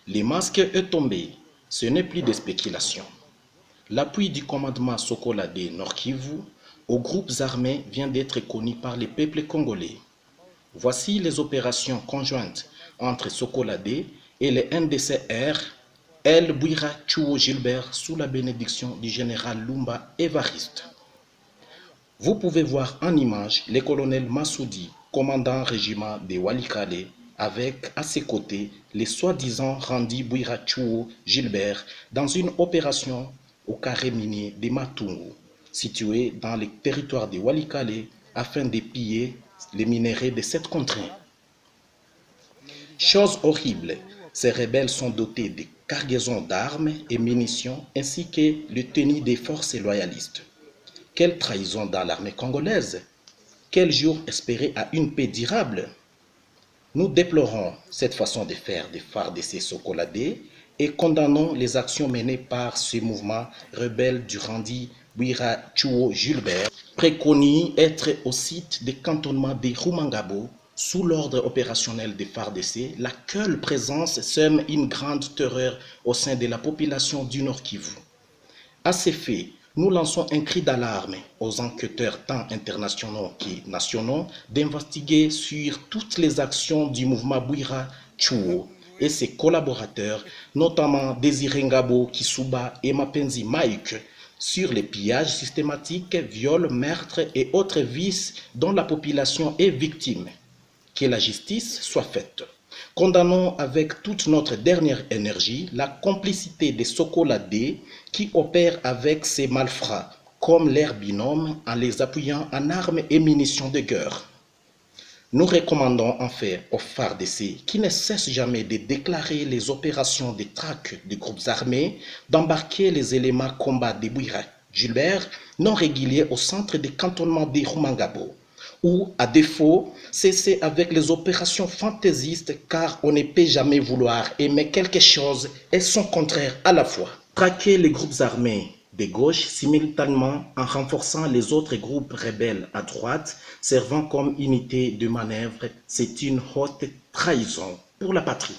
Le masque est tombé, ce n'est plus de spéculation. L'appui du commandement Sokolade Nord-Kivu aux groupes armés vient d'être connu par les peuples congolais. Voici les opérations conjointes entre Sokolade et les NDCR El Bouira Chuo Gilbert sous la bénédiction du général Lumba Évariste. Vous pouvez voir en image le colonel Massoudi, commandant régiment de Walikale, avec à ses côtés les soi-disant Randi Bouira Chuo Gilbert dans une opération au carré minier de Matungu, situé dans le territoire de Walikale, afin de piller les minerais de cette contrée. Chose horrible, ces rebelles sont dotés de cargaisons d'armes et munitions ainsi que le tenue des forces loyalistes. Quelle trahison dans l'armée congolaise! Quel jour espérer à une paix durable? Nous déplorons cette façon de faire des FARDC Sokolade et condamnons les actions menées par ce mouvement rebelle du Randi Bouira Chuo Gilbert, préconise être au site de cantonnement de Rumangabo sous l'ordre opérationnel des FARDC, laquelle présence sème une grande terreur au sein de la population du Nord Kivu. À ces faits, nous lançons un cri d'alarme aux enquêteurs tant internationaux que nationaux d'investiguer sur toutes les actions du mouvement Bouira Chuo et ses collaborateurs, notamment Désiré Ngabo Kisuba et Mapenzi Mike, sur les pillages systématiques, viols, meurtres et autres vices dont la population est victime. Que la justice soit faite. Condamnons avec toute notre dernière énergie la complicité des Sokolade qui opèrent avec ces malfrats comme leurs binômes en les appuyant en armes et munitions de guerre. Nous recommandons en fait aux FARDC qui ne cessent jamais de déclarer les opérations de traque des groupes armés d'embarquer les éléments combat de Bouira Gilbert non réguliers au centre de cantonnement de Rumangabo, ou à défaut, cesser avec les opérations fantaisistes car on ne peut jamais vouloir aimer quelque chose et son contraire à la fois. Traquer les groupes armés de gauche simultanément en renforçant les autres groupes rebelles à droite, servant comme unité de manœuvre, c'est une haute trahison pour la patrie.